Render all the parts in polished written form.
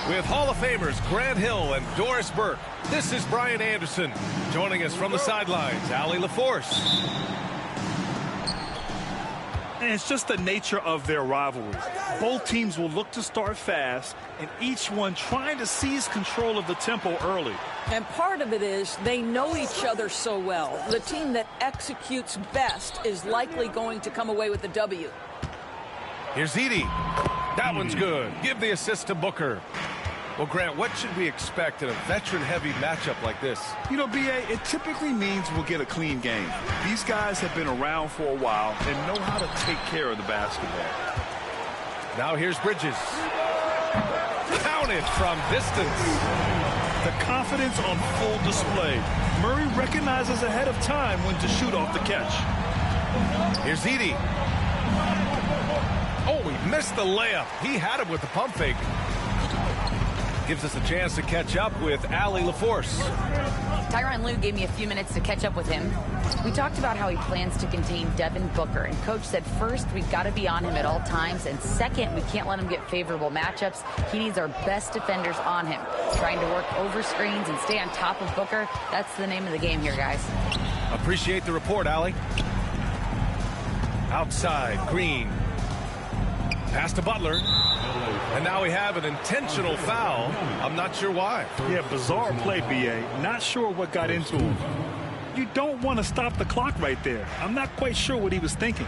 With Hall of Famers Grant Hill and Doris Burke, this is Brian Anderson. Joining us from the sidelines, Allie LaForce. And it's just the nature of their rivalry. Both teams will look to start fast, and each one trying to seize control of the tempo early. And part of it is they know each other so well. The team that executes best is likely going to come away with the W. Here's Edie. That one's good. Give the assist to Booker. Well, Grant, what should we expect in a veteran-heavy matchup like this? You know, B.A., it typically means we'll get a clean game. These guys have been around for a while and know how to take care of the basketball. Now here's Bridges. Counted from distance. The confidence on full display. Murray recognizes ahead of time when to shoot off the catch. Here's Edie. Oh, he missed the layup. He had him with the pump fake. Gives us a chance to catch up with Allie LaForce. Tyronn Lue gave me a few minutes to catch up with him. We talked about how he plans to contain Devin Booker, and Coach said first, we've got to be on him at all times, and second, we can't let him get favorable matchups. He needs our best defenders on him. Trying to work over screens and stay on top of Booker, that's the name of the game here, guys. Appreciate the report, Allie. Outside, Green. Pass to Butler. And now we have an intentional foul. I'm not sure why. Yeah, bizarre play, B.A. Not sure what got into him. You don't want to stop the clock right there. I'm not quite sure what he was thinking.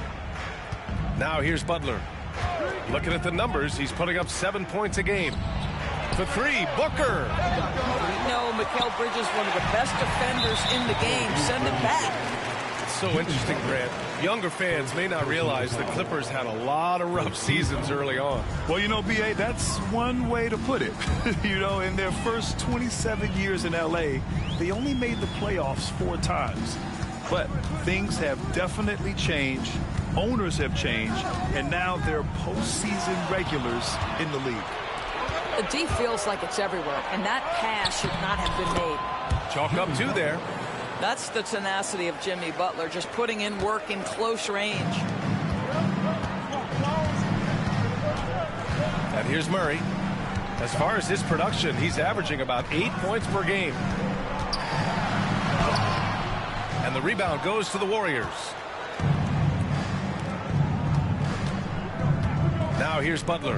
Now here's Butler. Looking at the numbers, he's putting up 7 points a game. For three, Booker. We know Mikal Bridges, one of the best defenders in the game. Send it back. It's so interesting, Grant. Younger fans may not realize the Clippers had a lot of rough seasons early on. Well, you know, B.A., that's one way to put it. You know, in their first 27 years in L.A., they only made the playoffs 4 times. But things have definitely changed. Owners have changed. And now they're postseason regulars in the league. The D feels like it's everywhere, and that pass should not have been made. Chalk up 2 there. That's the tenacity of Jimmy Butler, just putting in work in close range. And here's Murray. As far as his production, he's averaging about 8 points per game. And the rebound goes to the Warriors. Now here's Butler.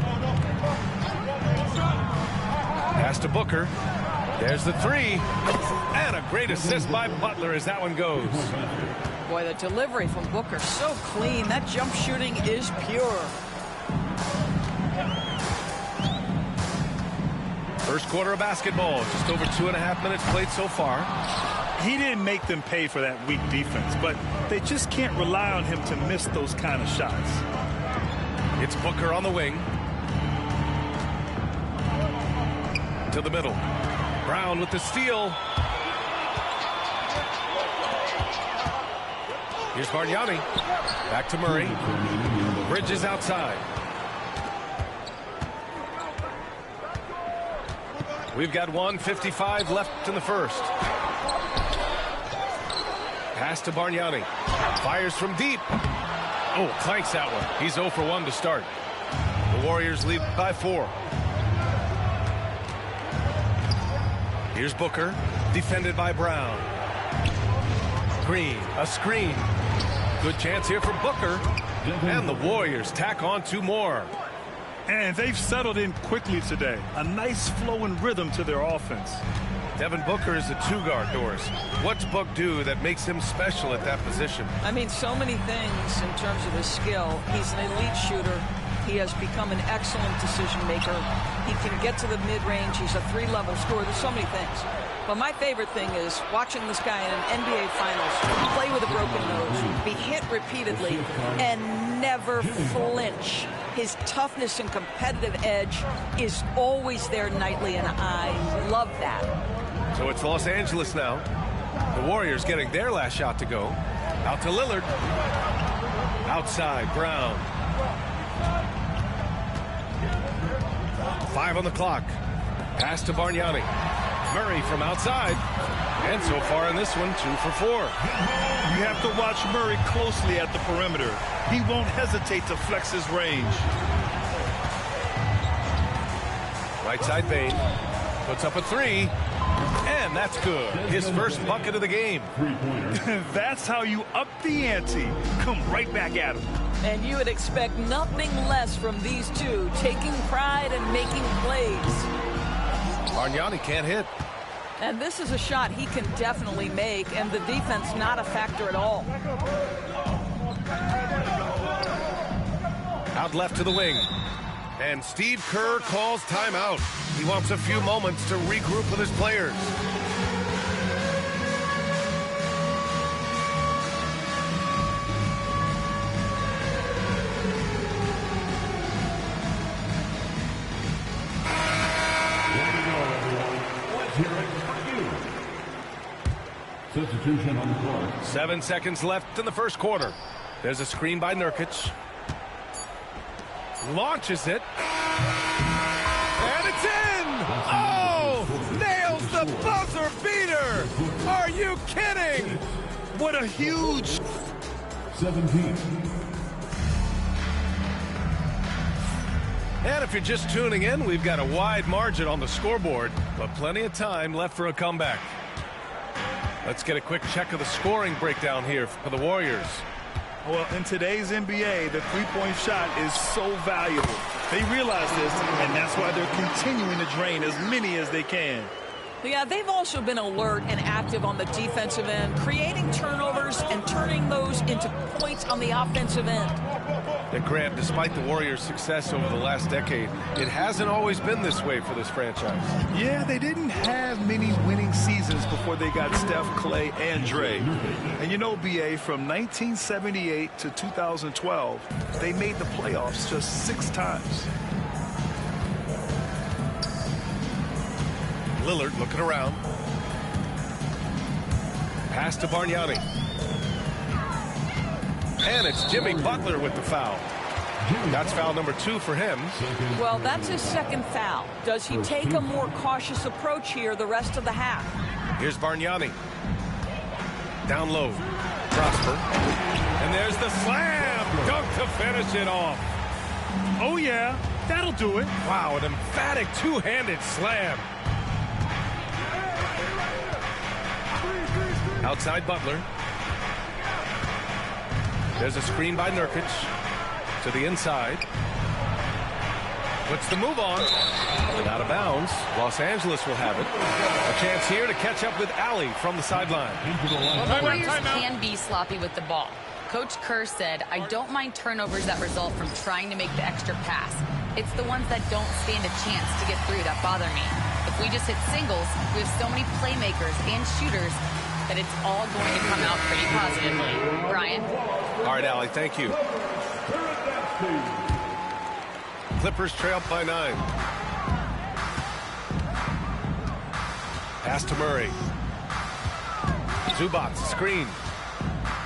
Pass to Booker. There's the 3. And a great assist by Butler as that one goes. Boy, the delivery from Booker so clean. That jump shooting is pure. First quarter of basketball. Just over 2.5 minutes played so far. He didn't make them pay for that weak defense, but they just can't rely on him to miss those kind of shots. It's Booker on the wing. To the middle. Brown with the steal. Here's Bargnani. Back to Murray. Bridges outside. We've got 1:55 left in the first. Pass to Bargnani. Fires from deep. Oh, clanks that one. He's 0 for 1 to start. The Warriors lead by 4. Here's Booker, defended by Brown. Green, a screen. Good chance here for Booker. And the Warriors tack on 2 more. And they've settled in quickly today. A nice flow and rhythm to their offense. Devin Booker is a 2-guard, Doris. What's Book do that makes him special at that position? I mean, so many things in terms of his skill. He's an elite shooter. He has become an excellent decision maker. He can get to the mid-range. He's a 3-level scorer. There's so many things. But my favorite thing is watching this guy in an NBA Finals play with a broken nose, be hit repeatedly, and never flinch. His toughness and competitive edge is always there nightly, and I love that. So it's Los Angeles now. The Warriors getting their last shot to go. Out to Lillard. Outside, Brown. 5 on the clock. Pass to Bargnani. Murray from outside. And so far in this one, 2 for 4. You have to watch Murray closely at the perimeter. He won't hesitate to flex his range. Right side Bane. Puts up a 3. And that's good. His first bucket of the game. That's how you up the ante. Come right back at him. And you would expect nothing less from these two, taking pride and making plays. Bargnani can't hit. And this is a shot he can definitely make, and the defense not a factor at all. Out left to the wing. And Steve Kerr calls timeout. He wants a few moments to regroup with his players. Substitution on the court. 7 seconds left in the first quarter. There's a screen by Nurkic. Launches it. And it's in! Oh! Nails the buzzer beater! Are you kidding? What a huge... 17. And if you're just tuning in, we've got a wide margin on the scoreboard, but plenty of time left for a comeback. Let's get a quick check of the scoring breakdown here for the Warriors. Well, in today's NBA, the three-point shot is so valuable. They realize this, and that's why they're continuing to drain as many as they can. Yeah, they've also been alert and active on the defensive end, creating turnovers and turning those into points on the offensive end. And Grant, despite the Warriors' success over the last decade, it hasn't always been this way for this franchise. Yeah, they didn't have many winning seasons before they got Steph, Clay, and Dre. And you know, BA, from 1978 to 2012, they made the playoffs just 6 times. Lillard looking around. Pass to Bargnani. And it's Jimmy Butler with the foul. That's foul number 2 for him. Well, that's his second foul. Does he take a more cautious approach here the rest of the half? Here's Bargnani. Down low. Prosper. And there's the slam. Dunk to finish it off. Oh, yeah. That'll do it. Wow, an emphatic two-handed slam. Outside Butler. There's a screen by Nurkic. To the inside. Puts the move on. And out of bounds. Los Angeles will have it. A chance here to catch up with Allie from the sideline. Well, the Warriors can be sloppy with the ball. Coach Kerr said, I don't mind turnovers that result from trying to make the extra pass. It's the ones that don't stand a chance to get through that bother me. If we just hit singles, we have so many playmakers and shooters that it's all going to come out pretty positively. Brian? All right, Allie, thank you. Clippers trail by 9. Pass to Murray. Zubac, screen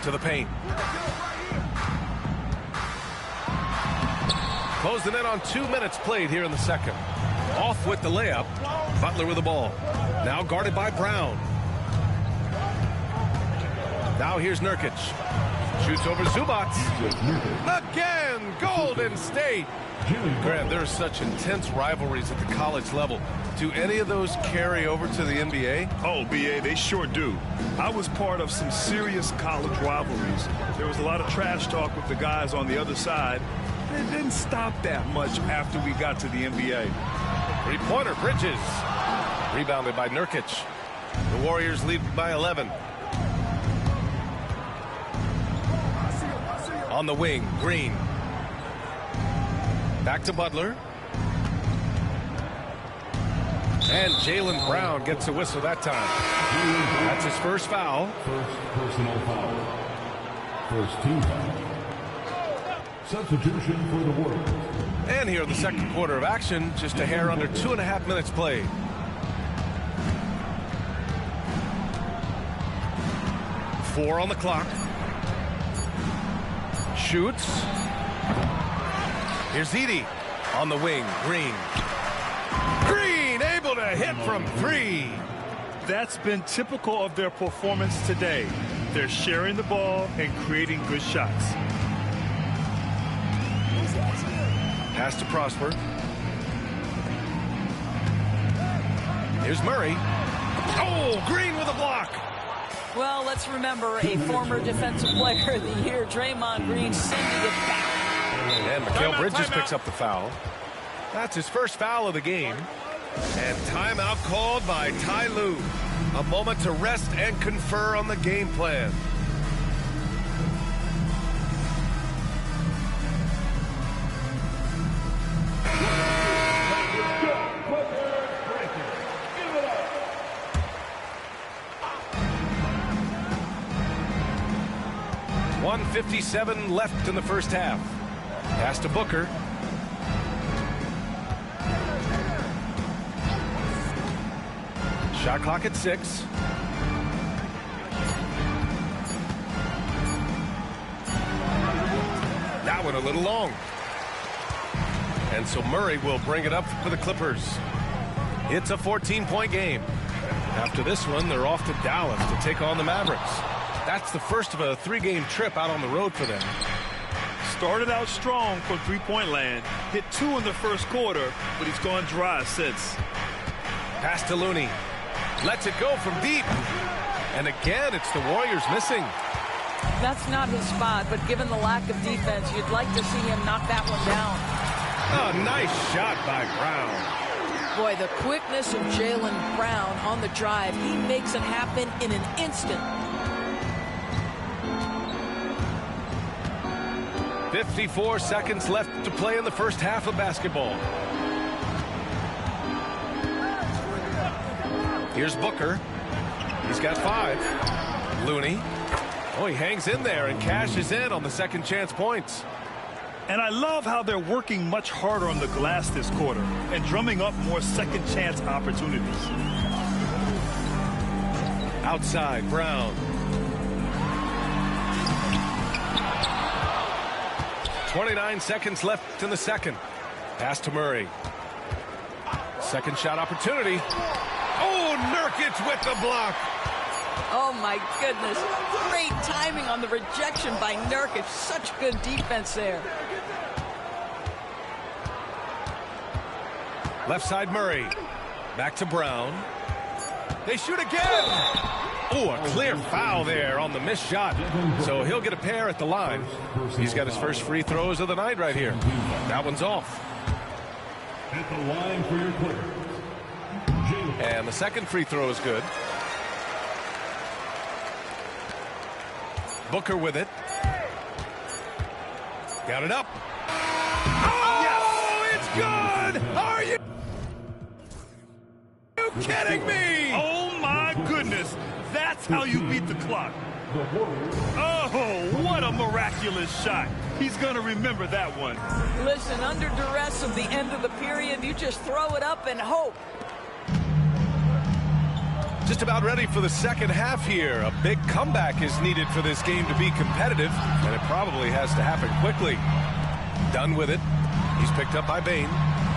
to the paint. Closing in on 2 minutes played here in the second. Off with the layup. Butler with the ball. Now guarded by Brown. Now here's Nurkic. Shoots over Zubac. Again, Golden State. Grant, there are such intense rivalries at the college level. Do any of those carry over to the NBA? Oh, BA, they sure do. I was part of some serious college rivalries. There was a lot of trash talk with the guys on the other side. It didn't stop that much after we got to the NBA. Three-pointer, Bridges. Rebounded by Nurkic. The Warriors lead by 11. On the wing, Green. Back to Butler. And Jaylen Brown gets a whistle that time. That's his first foul. First personal foul. First team foul. Substitution for the Warriors. And here in the second quarter of action, just a hair under 2.5 minutes played. Four on the clock. Shoots. Here's Edey on the wing. Green. Green able to hit from three. That's been typical of their performance today. They're sharing the ball and creating good shots. Pass to Prosper. Here's Murray. Oh, Green with a block. Well, let's remember a former defensive player of the year, Draymond Green, sending it back. And Mikal Bridges picks up the foul. That's his first foul of the game. And timeout called by Ty Lue. A moment to rest and confer on the game plan. .157 left in the first half. Pass to Booker. Shot clock at 6. That one a little long. And so Murray will bring it up for the Clippers. It's a 14-point game. After this one, they're off to Dallas to take on the Mavericks. That's the first of a 3-game trip out on the road for them. Started out strong from three-point land. Hit 2 in the first quarter, but he's gone dry since. Pass to Looney. Lets it go from deep. And again, it's the Warriors missing. That's not his spot, but given the lack of defense, you'd like to see him knock that one down. Oh, nice shot by Brown. Boy, the quickness of Jaylen Brown on the drive, he makes it happen in an instant. 54 seconds left to play in the first half of basketball. Here's Booker. He's got 5. Looney. Oh, he hangs in there and cashes in on the second chance points. And I love how they're working much harder on the glass this quarter and drumming up more second chance opportunities. Outside, Brown. 29 seconds left in the second. Pass to Murray. Second shot opportunity. Oh, Nurkic with the block. Oh, my goodness. Great timing on the rejection by Nurkic. Such good defense there. Left side, Murray. Back to Brown. They shoot again. Oh, a clear foul there on the missed shot. So he'll get a pair at the line. He's got his first free throws of the night right here. That one's off. At the line for your Clippers. And the second free throw is good. Booker with it. Got it up. Oh, yes! It's good! Are you kidding me? Oh, my goodness. That's how you beat the clock. Oh, what a miraculous shot. He's going to remember that one. Listen, under duress of the end of the period, you just throw it up and hope. Just about ready for the second half here. A big comeback is needed for this game to be competitive, and it probably has to happen quickly. Done with it. He's picked up by Bane.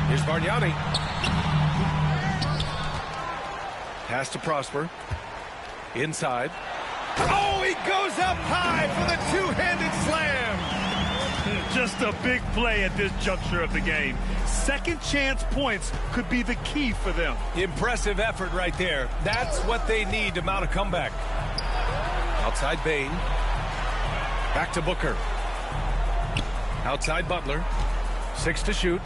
Here's Bargnani. Pass to Prosper. Inside. Oh, he goes up high for the two-handed slam. Just a big play at this juncture of the game. Second chance points could be the key for them. Impressive effort right there. That's what they need to mount a comeback. Outside Bain. Back to Booker. Outside Butler. 6 to shoot.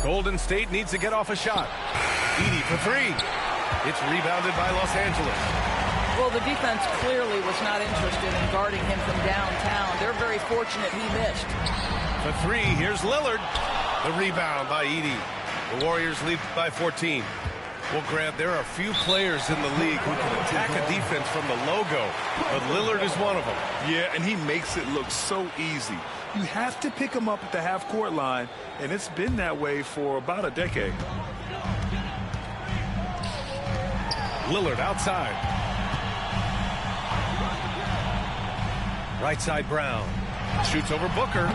Golden State needs to get off a shot. Edey for 3. It's rebounded by Los Angeles. Well, the defense clearly was not interested in guarding him from downtown. They're very fortunate he missed. For 3, here's Lillard. The rebound by Edey. The Warriors lead by 14. Well, Grant, there are few players in the league who can attack a defense from the logo, but Lillard is one of them. Yeah, and he makes it look so easy. You have to pick him up at the half-court line, and it's been that way for about a decade. Lillard outside. Right side Brown. Shoots over Booker.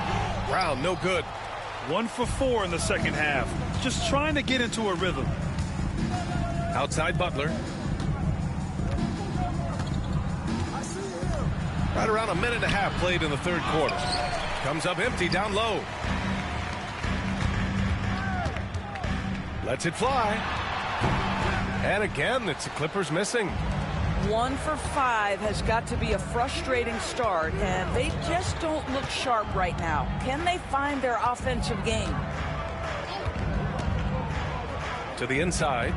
Brown, no good. 1 for 4 in the second half. Just trying to get into a rhythm. Outside Butler. Right around a minute and a half played in the third quarter. Comes up empty down low. Lets it fly. And again, it's the Clippers missing. 1 for 5 has got to be a frustrating start, and they just don't look sharp right now. Can they find their offensive game? To the inside.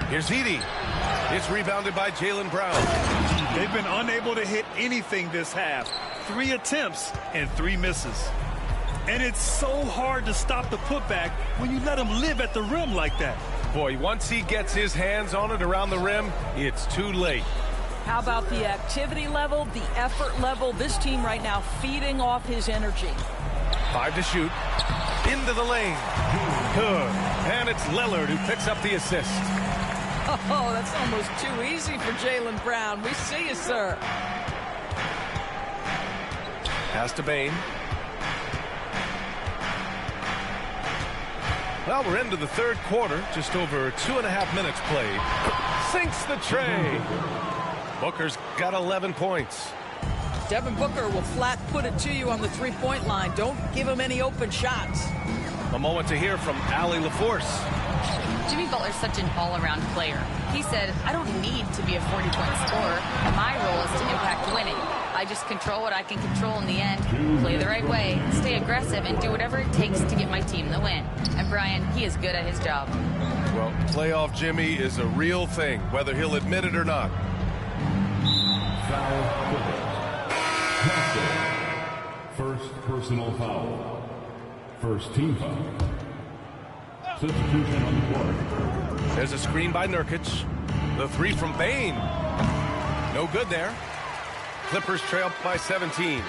Here's Edey. It's rebounded by Jaylen Brown. They've been unable to hit anything this half. 3 attempts and 3 misses. And it's so hard to stop the putback when you let him live at the rim like that. Boy, once he gets his hands on it around the rim, it's too late. How about the activity level, the effort level? This team right now feeding off his energy. 5 to shoot. Into the lane. Good. And it's Lillard who picks up the assist. Oh, that's almost too easy for Jaylen Brown. We see you, sir. Pass to Bain. Well, we're into the third quarter. Just over 2.5 minutes played. Sinks the tray. Booker's got 11 points. Devin Booker will flat put it to you on the three-point line. Don't give him any open shots. A moment to hear from Allie LaForce. Jimmy Butler's such an all-around player. He said, I don't need to be a 40-point scorer. My role is to impact winning. I just control what I can control in the end, play the right way, stay aggressive, and do whatever it takes to get my team the win. And Brian, he is good at his job. Well, playoff Jimmy is a real thing, whether he'll admit it or not. Foul. First personal foul. First team foul. Substitution on the court. There's a screen by Nurkic. The 3 from Bain. No good there. Clippers trail by 17.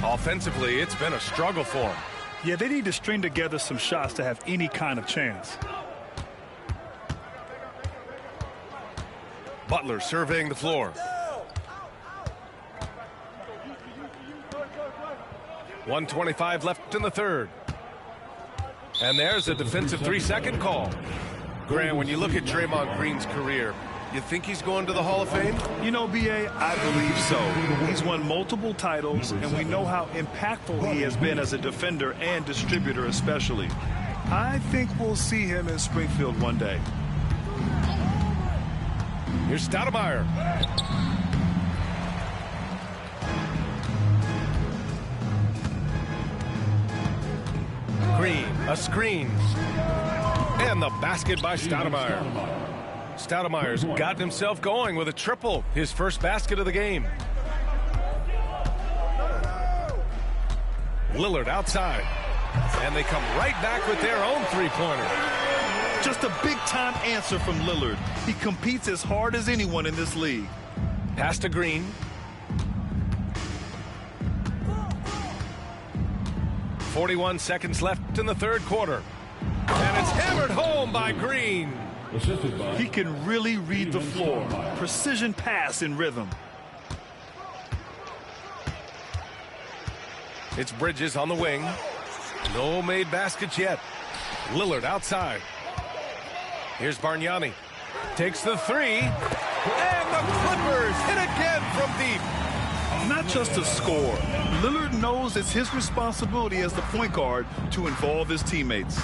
Offensively, it's been a struggle for them. Yeah, they need to string together some shots to have any kind of chance. Butler surveying the floor. 1:25 left in the third. And there's a defensive 3-second call. Grant, when you look at Draymond Green's career, you think he's going to the Hall of Fame? You know, B.A., I believe so. He's won multiple titles, and we know how impactful he has been as a defender and distributor especially. I think we'll see him in Springfield one day. Here's Stoudemire. Green, a screen. And the basket by Stoudemire. Stoudemire's gotten himself going with a triple, his first basket of the game. Lillard outside. And they come right back with their own three-pointer. Just a big-time answer from Lillard. He competes as hard as anyone in this league. Pass to Green. .41 seconds left in the third quarter. And it's hammered home by Green. He can really read the floor. Precision pass in rhythm. It's Bridges on the wing. No made baskets yet. Lillard outside. Here's Bargnani. Takes the three. And the Clippers hit again from deep. Not just to score. Lillard knows it's his responsibility as the point guard to involve his teammates.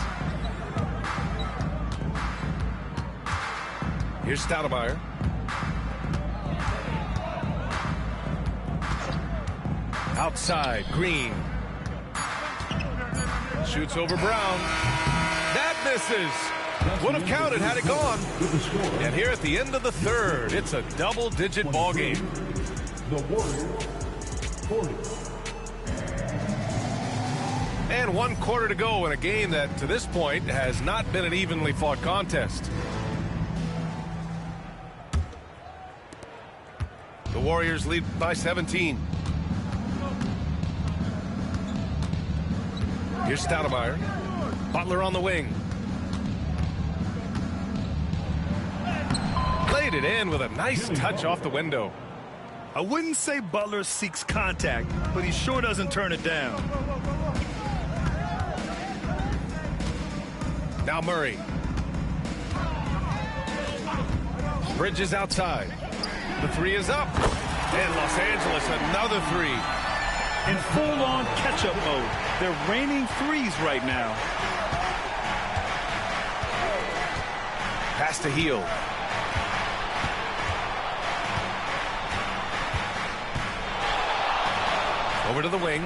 Here's Stoudemire. Outside, Green. Shoots over Brown. That misses. Would have counted had it gone. And here at the end of the third, it's a double-digit ball game. The Warriors, 40. And 1 quarter to go in a game that, to this point, has not been an evenly fought contest. The Warriors lead by 17. Here's Stoudemire. Butler on the wing. Laid it in with a nice touch off the window. I wouldn't say Butler seeks contact, but he sure doesn't turn it down. Now Murray. Bridges outside. The three is up. And Los Angeles another three. In full-on catch-up mode. They're raining threes right now. Pass to Hield. Over to the wing.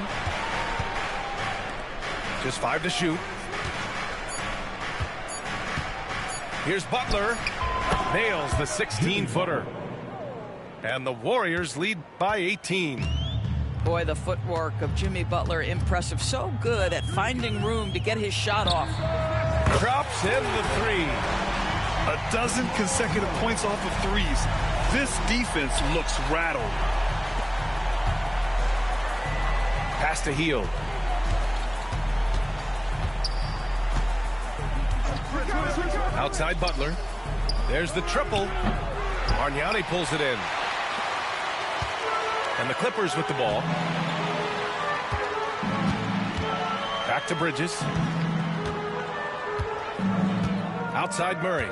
Just 5 to shoot. Here's Butler. Nails the 16-footer. And the Warriors lead by 18. Boy, the footwork of Jimmy Butler, impressive. So good at finding room to get his shot off. Drops in the three. A dozen consecutive points off of threes. This defense looks rattled. Pass to Hield. Outside Butler. There's the triple. Bargnani pulls it in. And the Clippers with the ball. Back to Bridges. Outside Murray.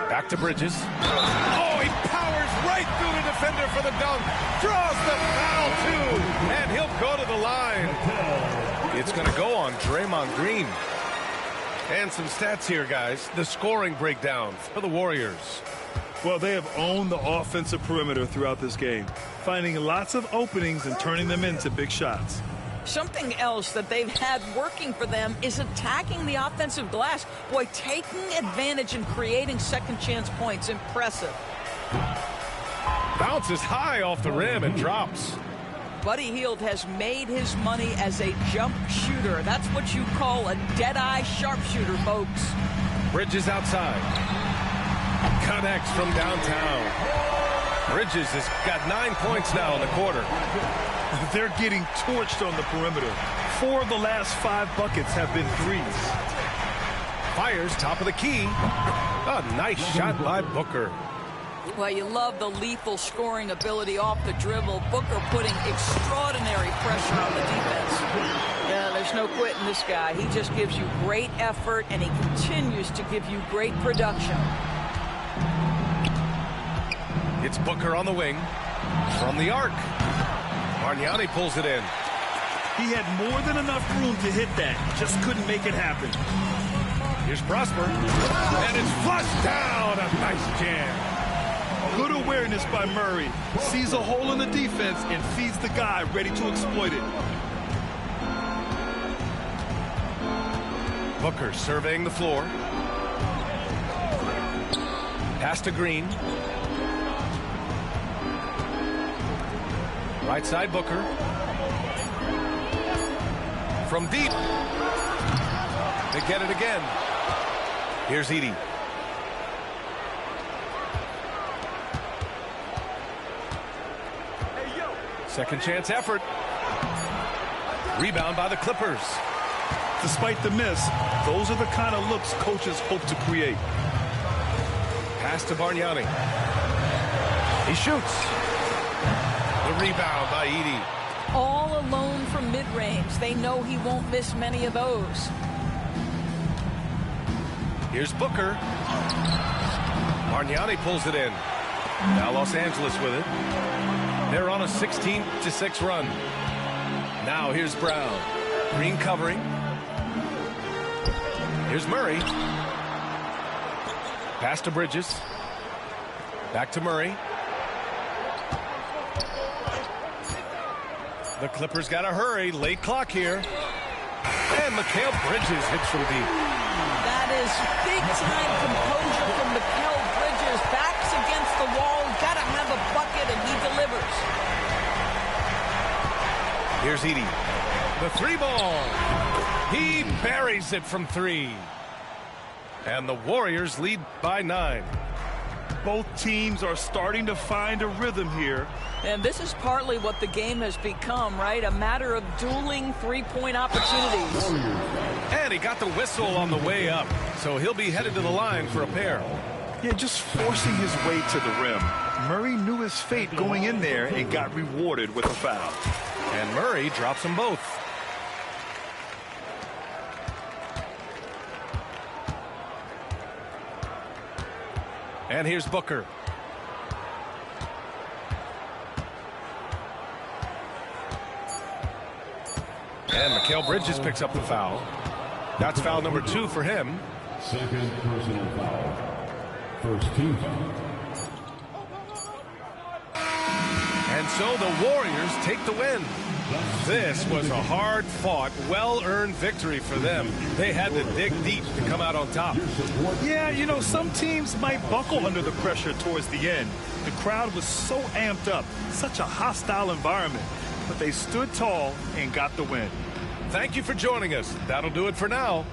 Back to Bridges. Oh, he powers right through the defender for the dunk. Draws the foul, too. And he'll go to the line. It's going to go on Draymond Green. And some stats here, guys. The scoring breakdown for the Warriors. Well, they have owned the offensive perimeter throughout this game, finding lots of openings and turning them into big shots. Something else that they've had working for them is attacking the offensive glass. Boy, taking advantage and creating second chance points. Impressive. Bounces high off the rim and drops. Buddy Hield has made his money as a jump shooter. That's what you call a dead-eye sharpshooter, folks. Bridges outside. Connects from downtown. Bridges has got 9 points now in the quarter. They're getting torched on the perimeter. 4 of the last 5 buckets have been threes. Fires top of the key. A nice shot by Booker. Well, you love the lethal scoring ability off the dribble. Booker putting extraordinary pressure on the defense. Yeah, there's no quitting this guy. He just gives you great effort, and he continues to give you great production. It's Booker on the wing. From the arc. Bargnani pulls it in. He had more than enough room to hit that. Just couldn't make it happen. Here's Prosper. And it's flushed down. A nice jam. Good awareness by Murray. Sees a hole in the defense and feeds the guy ready to exploit it. Booker surveying the floor. Pass to Green. Right side Booker. From deep. They get it again. Here's Edey. Second chance effort. Rebound by the Clippers. Despite the miss, those are the kind of looks coaches hope to create. Pass to Bargnani. He shoots. rebound by Edey. All alone from mid-range. They know he won't miss many of those. Here's Booker. Bargnani pulls it in. Now Los Angeles with it. They're on a 16-6 run. Now here's Brown. Green covering. Here's Murray. Pass to Bridges. Back to Murray. The Clippers got to hurry. Late clock here. And Mikal Bridges hits from deep. That is big-time composure from Mikal Bridges. Backs against the wall. Got to have a bucket, and he delivers. Here's Edey. The three ball. He buries it from three. And the Warriors lead by 9. Both teams are starting to find a rhythm here. And this is partly what the game has become, right? A matter of dueling three-point opportunities. And he got the whistle on the way up. So he'll be headed to the line for a pair. Yeah, just forcing his way to the rim. Murray knew his fate going in there and got rewarded with a foul. And Murray drops them both. And here's Booker. And Mikal Bridges picks up the foul. That's foul number 2 for him. Second personal foul. First team foul. And so the Warriors take the win. This was a hard-fought, well-earned victory for them. They had to dig deep to come out on top. Yeah, you know, some teams might buckle under the pressure towards the end. The crowd was so amped up, such a hostile environment. But they stood tall and got the win. Thank you for joining us. That'll do it for now.